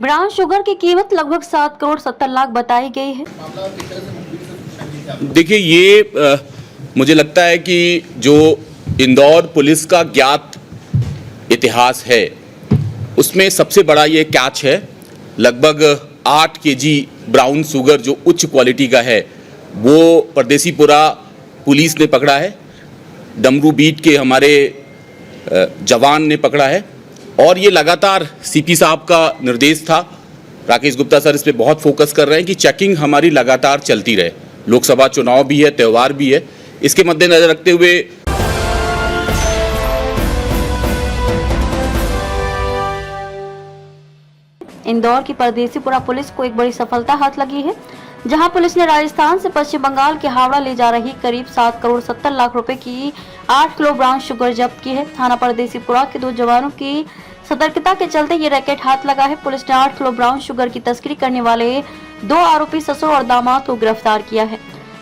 Brown sugar की कीमत लगभग 7 करोड़ 70 लाख बताई गई है। देखिए ये मुझे लगता है कि जो इंदौर पुलिस का ज्ञात इतिहास है उसमें सबसे बड़ा ये कैच है। लगभग 8 केजी ब्राउन शुगर जो उच्च क्वालिटी का है वो परदेसीपुरा पुलिस ने पकड़ा है। डमरू बीट के हमारे जवान ने पकड़ा है और ये लगातार सीपी साहब का निर्देश था। राकेश गुप्ता सर इस पे बहुत फोकस कर रहे हैं कि चेकिंग हमारी लगातार चलती रहे। लोकसभा चुनाव भी है, त्यौहार भी है, इसके मद्देनजर रखते हुए इंदौर की परदेसीपुरा पुलिस को एक बड़ी सफलता हाथ लगी है, जहां पुलिस ने राजस्थान से पश्चिम बंगाल के हावड़ा ले जा रही करीब 7 करोड़ 70 लाख रुपए की 8 किलो ब्राउन शुगर जब्त की है। थाना परदेसीपुरा के 2 जवानों की सतर्कता के चलते ये रैकेट हाथ लगा है। पुलिस ने 8 किलो ब्राउन शुगर की तस्करी करने वाले 2 आरोपी ससुर और दामाद को गिरफ्तार किया है।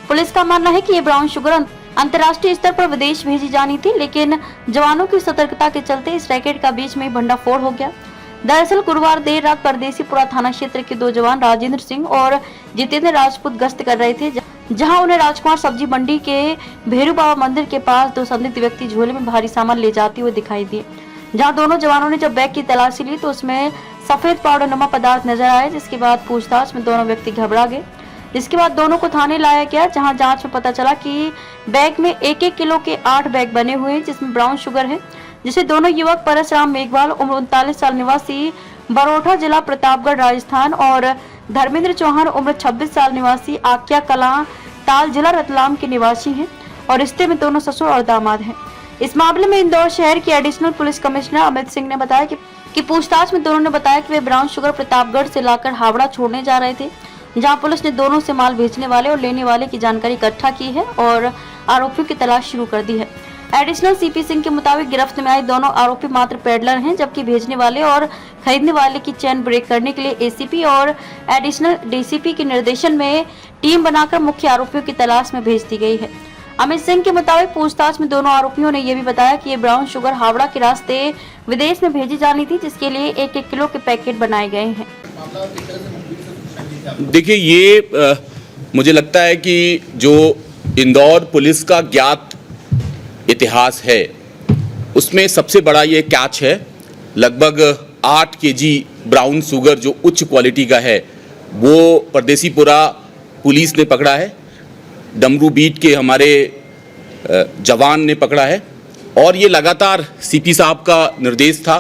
पुलिस का मानना है कि ये ब्राउन शुगर अंतर्राष्ट्रीय स्तर पर विदेश भेजी जानी थी, लेकिन जवानों की सतर्कता के चलते इस रैकेट का बीच में भंडाफोड़ हो गया। दरअसल गुरुवार देर रात परदेसीपुरा थाना क्षेत्र के 2 जवान राजेंद्र सिंह और जितेंद्र राजपूत गश्त कर रहे थे, जहां उन्हें राजकुमार सब्जी मंडी के भैरू बाबा मंदिर के पास 2 संदिग्ध व्यक्ति झोले में भारी सामान ले जाते हुए दिखाई दिए। जहां दोनों जवानों ने जब बैग की तलाशी ली तो उसमें सफेद पाउडर नमा पदार्थ नजर आए, जिसके बाद पूछताछ में दोनों व्यक्ति घबरा गए। जिसके बाद दोनों को थाने लाया गया, जहां जांच में पता चला कि बैग में 1-1 किलो के 8 बैग बने हुए हैं, जिसमें ब्राउन शुगर है, जिसे दोनों युवक परसराम मेघवाल उम्र 39 साल निवासी बरोठा जिला प्रतापगढ़ राजस्थान और धर्मेंद्र चौहान उम्र 26 साल निवासी आक्या कला ताल जिला रतलाम के निवासी हैं और रिश्ते में दोनों ससुर और दामाद हैं। इस मामले में इंदौर शहर के additional police commissioner Amit Singh ने बताया कि पूछताछ में दोनों ने बताया कि वे ब्राउन शुगर प्रतापगढ़ से लाकर हावड़ा छोड़ने जा रहे थे, जहां पुलिस ने दोनों से माल भेजने वाले और लेने वाले की जानकारी इकट्ठा की है और आरोपियों की तलाश शुरू कर दी है। एडिशनल सीपी सिंह के मुताबिक गिरफ्त में आए दोनों आरोपी मात्र पेडलर हैं, जबकि भेजने वाले और खरीदने वाले की चेन ब्रेक करने के लिए एसीपी और एडिशनल डीसीपी के निर्देशन में टीम बनाकर मुख्य आरोपियों की तलाश में भेज दी गई है। अमित सिंह के मुताबिक पूछताछ में दोनों आरोपियों ने यह भी बताया कि ये ब्राउन शुगर हावड़ा के रास्ते विदेश में भेजी जानी थी, जिसके लिए 1-1 किलो के पैकेट बनाए गए हैं। देखिए ये मुझे लगता है कि जो इंदौर पुलिस का ज्ञात इतिहास है उसमें सबसे बड़ा ये कैच है। लगभग 8 केजी ब्राउन शुगर जो उच्च क्वालिटी का है वो परदेसीपुरा पुलिस ने पकड़ा है। डमरू बीट के हमारे जवान ने पकड़ा है और ये लगातार सीपी साहब का निर्देश था।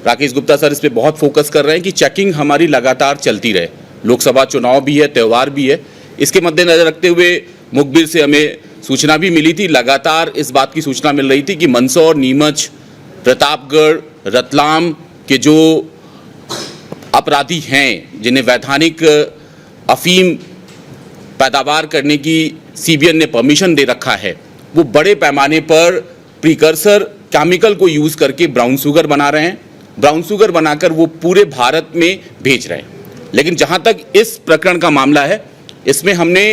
राकेश गुप्ता सर इस पे बहुत फोकस कर रहे हैं कि चेकिंग हमारी लगातार चलती रहे। लोकसभा चुनाव भी है, त्यौहार भी है, इसके मद्देनजर रखते हुए मुखबिर से हमें सूचना भी मिली थी। लगातार इस बात की सूचना मिल रही थी कि मंदसौर, नीमच, प्रतापगढ़, रतलाम के जो अपराधी हैं जिन्हें वैधानिक अफीम पैदावार करने की सीबीएन ने परमिशन दे रखा है, वो बड़े पैमाने पर प्रीकर्सर केमिकल को यूज़ करके ब्राउन शुगर बना रहे हैं। ब्राउन शुगर बनाकर वो पूरे भारत में भेज रहे हैं। लेकिन जहाँ तक इस प्रकरण का मामला है, इसमें हमने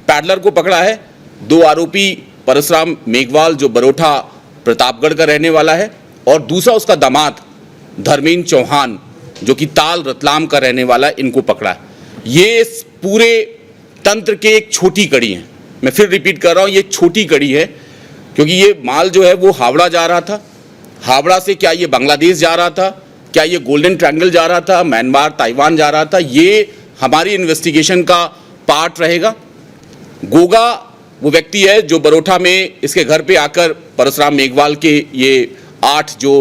पैडलर को पकड़ा है। 2 आरोपी परसराम मेघवाल जो बरोठा प्रतापगढ़ का रहने वाला है और दूसरा उसका दामाद धर्मेंद्र चौहान जो कि ताल रतलाम का रहने वाला है, इनको पकड़ा है। ये इस पूरे तंत्र के एक छोटी कड़ी है। मैं फिर रिपीट कर रहा हूँ, ये छोटी कड़ी है क्योंकि ये माल जो है वो हावड़ा जा रहा था। हावड़ा से क्या ये बांग्लादेश जा रहा था, क्या ये गोल्डन ट्रायंगल जा रहा था, म्यांमार, ताइवान जा रहा था, ये हमारी इन्वेस्टिगेशन का पार्ट रहेगा। गोगा वो व्यक्ति है जो बरोठा में इसके घर पे आकर परसराम मेघवाल के ये 8 जो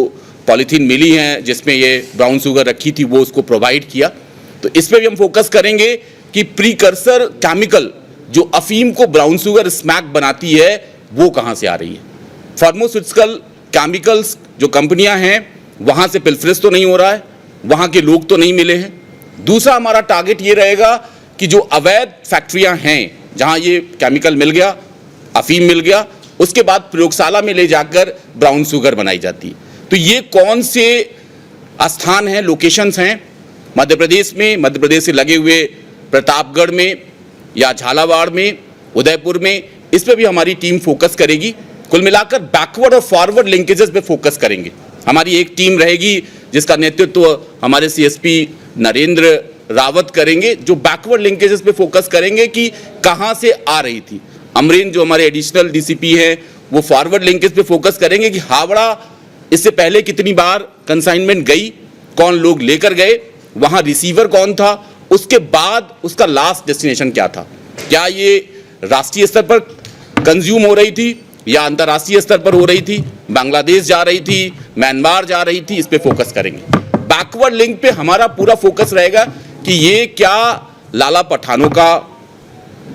पॉलीथीन मिली हैं जिसमें ये ब्राउन शुगर रखी थी वो उसको प्रोवाइड किया। तो इस पे भी हम फोकस करेंगे कि प्रीकर्सर केमिकल जो अफीम को ब्राउन शुगर स्मैक बनाती है वो कहाँ से आ रही है। फार्मास्यूटिकल केमिकल्स जो कंपनियां हैं वहाँ से पिल्फरेस तो नहीं हो रहा है, वहाँ के लोग तो नहीं मिले हैं। दूसरा हमारा टारगेट ये रहेगा कि जो अवैध फैक्ट्रियां हैं जहाँ ये केमिकल मिल गया, अफीम मिल गया, उसके बाद प्रयोगशाला में ले जाकर ब्राउन शुगर बनाई जाती है। तो ये कौन से स्थान हैं, लोकेशंस हैं मध्य प्रदेश में, मध्य प्रदेश से लगे हुए प्रतापगढ़ में या झालावाड़ में, उदयपुर में, इस पे भी हमारी टीम फोकस करेगी। कुल मिलाकर बैकवर्ड और फॉरवर्ड लिंकेजेस पे फोकस करेंगे। हमारी एक टीम रहेगी जिसका नेतृत्व हमारे सीएसपी नरेंद्र रावत करेंगे, जो बैकवर्ड लिंकेजेस पे फोकस करेंगे कि कहां से आ रही थी। अमरीन जो हमारे एडिशनल डीसीपी हैं वो फॉरवर्ड लिंकेज पे फोकस करेंगे कि हावड़ा इससे पहले कितनी बार कंसाइनमेंट गई, कौन लोग लेकर गए, वहां रिसीवर कौन था, उसके बाद उसका लास्ट डेस्टिनेशन क्या था, क्या ये राष्ट्रीय स्तर पर कंज्यूम हो रही थी या अंतर्राष्ट्रीय स्तर पर हो रही थी, बांग्लादेश जा रही थी, म्यांमार जा रही थी, इस पे फोकस करेंगे। बैकवर्ड लिंक पे हमारा पूरा फोकस रहेगा कि ये क्या लाला पठानों का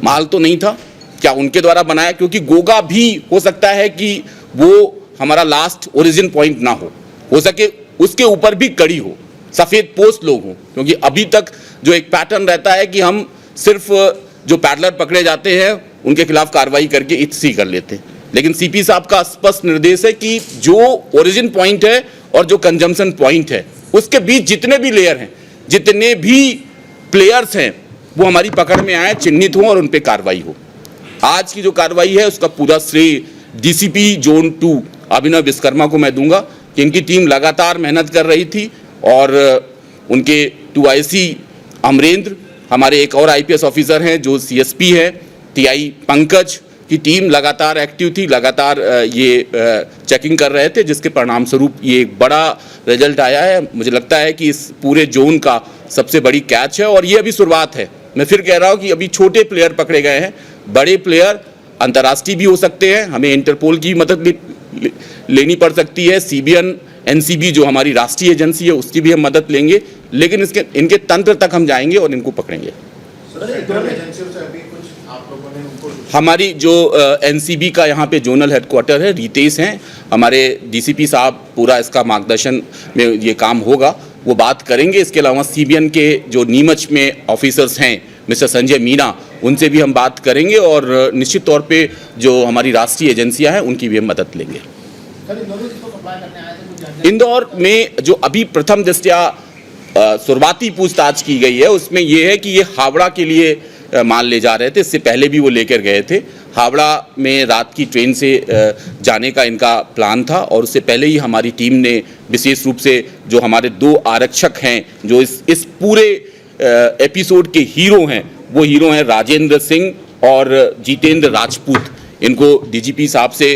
माल तो नहीं था, क्या उनके द्वारा बनाया, क्योंकि गोगा भी हो सकता है कि वो हमारा लास्ट ओरिजिन पॉइंट ना हो सके उसके ऊपर भी कड़ी हो, सफ़ेद पोस्ट लोग हों, क्योंकि अभी तक जो एक पैटर्न रहता है कि हम सिर्फ जो पैडलर पकड़े जाते हैं उनके खिलाफ कार्रवाई करके इसी कर लेते हैं। लेकिन सीपी साहब का स्पष्ट निर्देश है कि जो ओरिजिन पॉइंट है और जो कंजम्पशन पॉइंट है उसके बीच जितने भी लेयर हैं, जितने भी प्लेयर्स हैं, वो हमारी पकड़ में आए, चिन्हित हों और उन पर कार्रवाई हो। आज की जो कार्रवाई है उसका पूरा श्रेय डीसीपी जोन 2 अभिनव विश्वकर्मा को मैं दूंगा कि इनकी टीम लगातार मेहनत कर रही थी और उनके 2IC अमरेंद्र, हमारे एक और IPS ऑफिसर हैं जो CSP है, TI पंकज की टीम लगातार एक्टिव थी, लगातार ये चेकिंग कर रहे थे, जिसके परिणाम स्वरूप ये एक बड़ा रिजल्ट आया है। मुझे लगता है कि इस पूरे जोन का सबसे बड़ी कैच है और ये अभी शुरुआत है। मैं फिर कह रहा हूँ कि अभी छोटे प्लेयर पकड़े गए हैं, बड़े प्लेयर अंतर्राष्ट्रीय भी हो सकते हैं, हमें इंटरपोल की मदद लेनी पड़ सकती है, CBN NCB जो हमारी राष्ट्रीय एजेंसी है उसकी भी हम मदद लेंगे, लेकिन इनके तंत्र तक हम जाएंगे और इनको पकड़ेंगे। हमारी जो NCB का यहाँ पे जोनल हेडक्वार्टर है, रितेश हैं, हमारे DCP साहब पूरा इसका मार्गदर्शन में ये काम होगा, वो बात करेंगे। इसके अलावा CBN के जो नीमच में ऑफिसर्स हैं मिस्टर संजय मीना, उनसे भी हम बात करेंगे और निश्चित तौर पे जो हमारी राष्ट्रीय एजेंसियां हैं उनकी भी हम मदद लेंगे। इंदौर में जो अभी प्रथम दृष्टया शुरुआती पूछताछ की गई है उसमें ये है कि ये हावड़ा के लिए माल ले जा रहे थे, इससे पहले भी वो लेकर गए थे। हावड़ा में रात की ट्रेन से जाने का इनका प्लान था और उससे पहले ही हमारी टीम ने विशेष रूप से जो हमारे 2 आरक्षक हैं जो इस पूरे एपिसोड के हीरो हैं, वो हीरो हैं राजेंद्र सिंह और जितेंद्र राजपूत। इनको DGP साहब से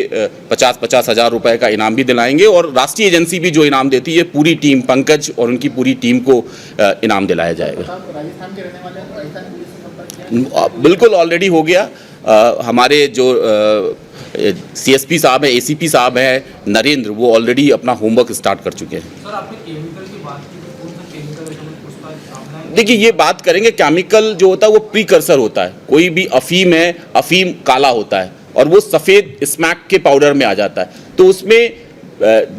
50-50 हज़ार रुपए का इनाम भी दिलाएंगे और राष्ट्रीय एजेंसी भी जो इनाम देती है पूरी टीम, पंकज और उनकी पूरी टीम को इनाम दिलाया जाएगा। बिल्कुल ऑलरेडी हो गया। हमारे जो CSP साहब हैं, ACP साहब हैं नरेंद्र, वो ऑलरेडी अपना होमवर्क स्टार्ट कर चुके हैं। सर, आपने केमिकल की बात की, तो कौन सा केमिकल है जो पूछताछ सामने है? देखिए ये बात करेंगे, केमिकल जो होता है वो प्रीकर्सर होता है। कोई भी अफीम है, अफीम काला होता है और वो सफ़ेद स्मैक के पाउडर में आ जाता है, तो उसमें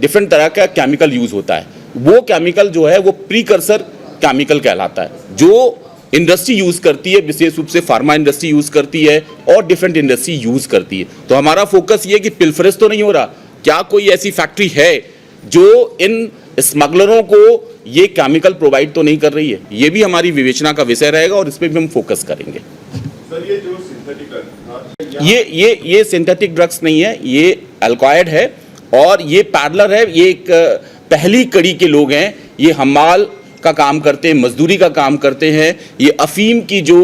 डिफरेंट तरह का केमिकल यूज़ होता है। वो केमिकल जो है वो प्रीकर्सर केमिकल कहलाता है, जो इंडस्ट्री यूज़ करती है, विशेष रूप से फार्मा इंडस्ट्री यूज़ करती है और डिफरेंट इंडस्ट्री यूज़ करती है। तो हमारा फोकस ये है कि पिल्फरेज तो नहीं हो रहा, क्या कोई ऐसी फैक्ट्री है जो इन स्मगलरों को ये केमिकल प्रोवाइड तो नहीं कर रही है। ये भी हमारी विवेचना का विषय रहेगा और इस पर भी हम फोकस करेंगे। सर, ये जो सिंथेटिक ये सिंथेटिक ड्रग्स नहीं है, ये अल्कोहल है और ये पैडलर है। ये एक पहली कड़ी के लोग हैं, ये हमाल का काम करते हैं, मजदूरी का काम करते हैं। ये अफीम की जो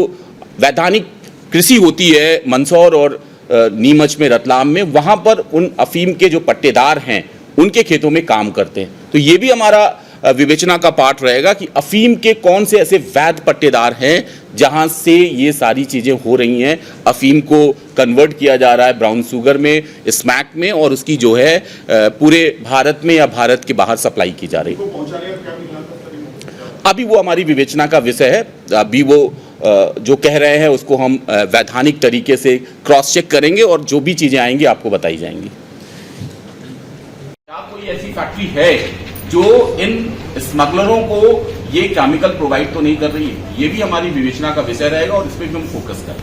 वैधानिक कृषि होती है मंदसौर और नीमच में, रतलाम में, वहाँ पर उन अफीम के जो पट्टेदार हैं उनके खेतों में काम करते हैं। तो ये भी हमारा विवेचना का पार्ट रहेगा कि अफीम के कौन से ऐसे वैध पट्टेदार हैं जहां से ये सारी चीज़ें हो रही हैं। अफीम को कन्वर्ट किया जा रहा है ब्राउन शुगर में, स्मैक में, और उसकी जो है पूरे भारत में या भारत के बाहर सप्लाई की जा रही है। अभी वो हमारी विवेचना का विषय है। अभी वो जो कह रहे हैं उसको हम वैधानिक तरीके से क्रॉस चेक करेंगे और जो भी चीज़ें आएंगी आपको बताई जाएंगी। क्या कोई ऐसी फैक्ट्री है जो इन स्मगलरों को ये केमिकल प्रोवाइड तो नहीं कर रही है? ये भी हमारी विवेचना का विषय रहेगा और इस पर भी हम फोकस करें।